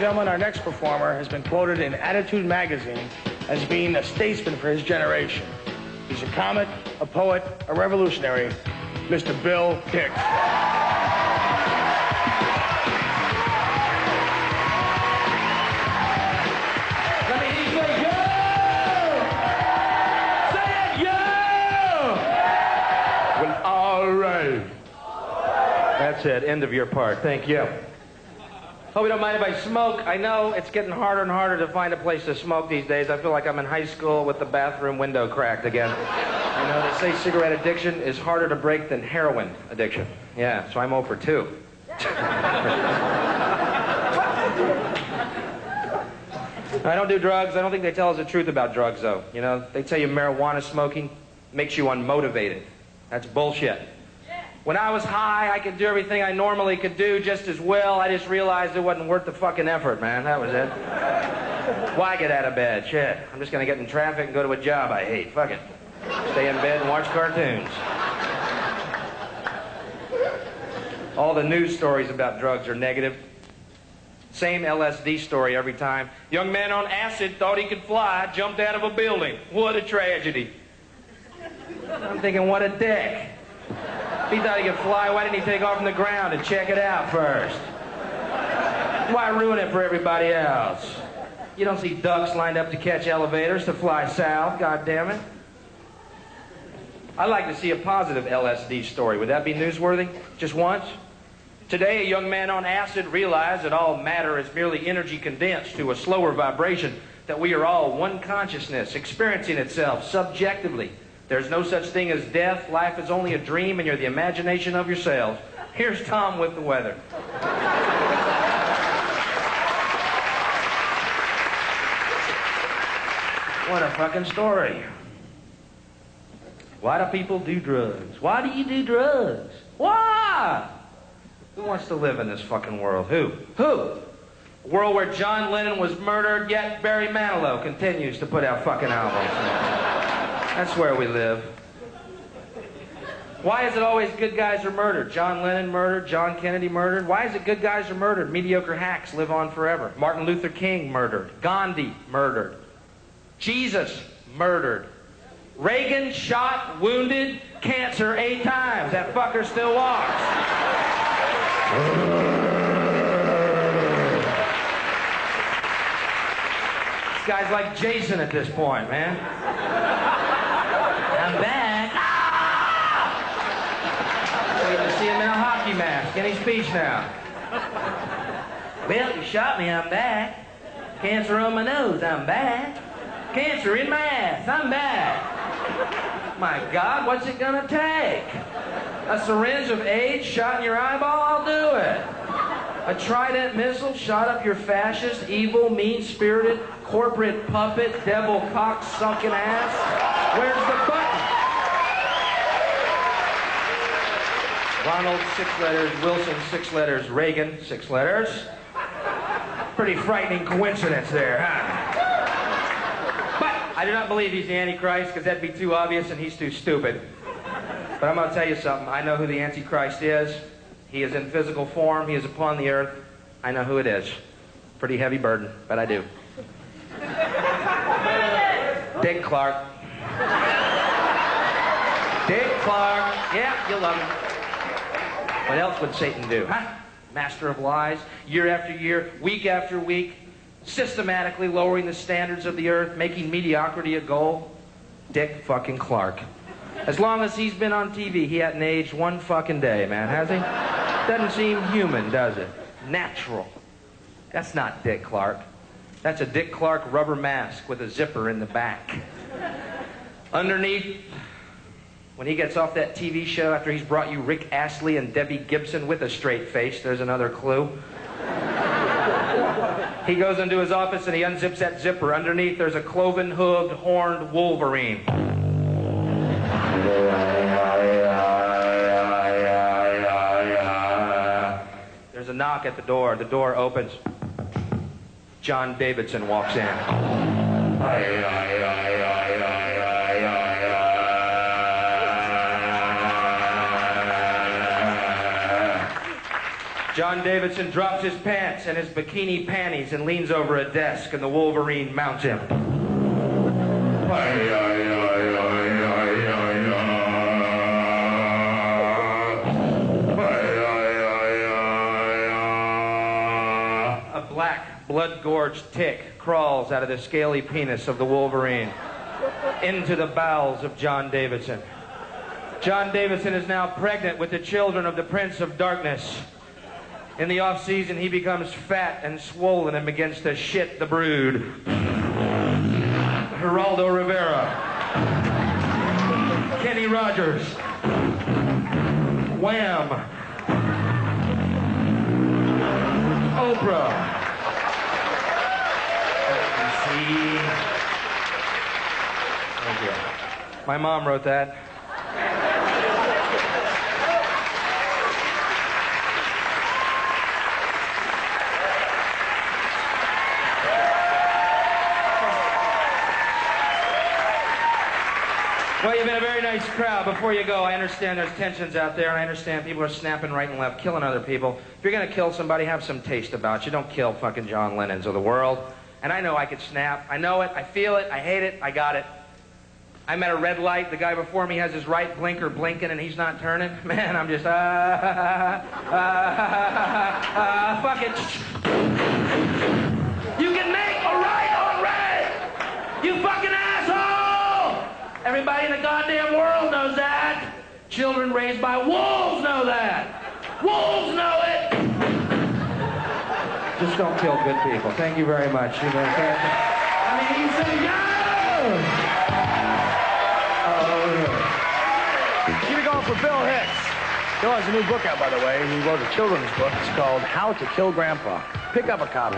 gentlemen, our next performer has been quoted in Attitude magazine as being a statesman for his generation. He's a comic, a poet, a revolutionary, Mr. Bill Hicks. Let me hear you say, yo! Say it, yo! Well, all right. That's it. End of your part. Thank you. Hope you don't mind if I smoke. I know it's getting harder and harder to find a place to smoke these days. I feel like I'm in high school with the bathroom window cracked again. You know, they say cigarette addiction is harder to break than heroin addiction. Yeah, so I'm 0 for 2. I don't do drugs. I don't think they tell us the truth about drugs, though. You know, they tell you marijuana smoking makes you unmotivated. That's bullshit. When I was high, I could do everything I normally could do just as well. I just realized it wasn't worth the fucking effort, man. That was it. Why get out of bed? Shit. I'm just gonna get in traffic and go to a job I hate. Fuck it. Stay in bed and watch cartoons. All the news stories about drugs are negative. Same LSD story every time. Young man on acid thought he could fly, jumped out of a building. What a tragedy. I'm thinking, what a dick. If he thought he could fly, why didn't he take off from the ground and check it out first? Why ruin it for everybody else? You don't see ducks lined up to catch elevators to fly south, goddammit. I'd like to see a positive LSD story. Would that be newsworthy? Just once? Today, a young man on acid realized that all matter is merely energy condensed to a slower vibration, that we are all one consciousness, experiencing itself subjectively. There's no such thing as death. Life is only a dream, and you're the imagination of yourselves. Here's Tom with the weather. What a fucking story. Why do people do drugs? Why do you do drugs? Why? Who wants to live in this fucking world? Who? Who? A world where John Lennon was murdered, yet Barry Manilow continues to put out fucking albums. That's where we live. Why is it always good guys are murdered? John Lennon murdered, John Kennedy murdered. Why is it good guys are murdered? Mediocre hacks live on forever. Martin Luther King murdered. Gandhi murdered. Jesus murdered. Reagan shot, wounded, cancer 8 times. That fucker still walks. This guy's like Jason at this point, man. I'm back. Ah! Waiting to see him in a hockey mask. Any speech now? Well, you shot me, I'm back. Cancer on my nose, I'm back. Cancer in my ass, I'm back. My God, what's it gonna take? A syringe of AIDS shot in your eyeball? I'll do it. A trident missile shot up your fascist, evil, mean-spirited, corporate puppet, devil cock sunken ass? Where's the button? Ronald, 6 letters. Wilson, 6 letters. Reagan, 6 letters. Pretty frightening coincidence there, huh? But I do not believe he's the Antichrist, because that'd be too obvious and he's too stupid. But I'm going to tell you something. I know who the Antichrist is. He is in physical form. He is upon the earth. I know who it is. Pretty heavy burden, but I do. Dick Clark. Dick Clark. Yeah, you love him. What else would Satan do, huh? Master of lies, year after year, week after week, systematically lowering the standards of the earth, making mediocrity a goal. Dick fucking Clark. As long as he's been on TV, he hasn't aged one fucking day, man, has he? Doesn't seem human, does it? Natural. That's not Dick Clark. That's a Dick Clark rubber mask with a zipper in the back. Underneath, when he gets off that TV show after he's brought you Rick Astley and Debbie Gibson with a straight face, there's another clue. He goes into his office and he unzips that zipper. Underneath, there's a cloven-hooved, horned Wolverine. There's a knock at the door. The door opens. John Davidson walks in. John Davidson drops his pants and his bikini panties and leans over a desk, and the Wolverine mounts him. A black, blood-gorged tick crawls out of the scaly penis of the Wolverine into the bowels of John Davidson. John Davidson is now pregnant with the children of the Prince of Darkness. In the off-season, he becomes fat and swollen and begins to shit the brood. Geraldo Rivera, Kenny Rogers, Wham, Oprah. Thank you. My mom wrote that. Well, you've been a very nice crowd. Before you go, I understand there's tensions out there, and I understand people are snapping right and left, killing other people. If you're going to kill somebody, have some taste about you. Don't kill fucking John Lennons of the world. And I know I could snap. I know it. I feel it. I hate it. I got it. I'm at a red light. The guy before me has his right blinker blinking, and he's not turning. Man, I'm just, fuck it. You can make a right on red! You fucking asshole! Everybody in the goddamn world knows that. Children raised by wolves know that. Wolves know it. Just don't kill good people. Thank you very much. You know, I mean, you say, yo! Keep it going for Bill Hicks. Bill has a new book out, by the way. He wrote a children's book. It's called How to Kill Grandpa. Pick up a copy.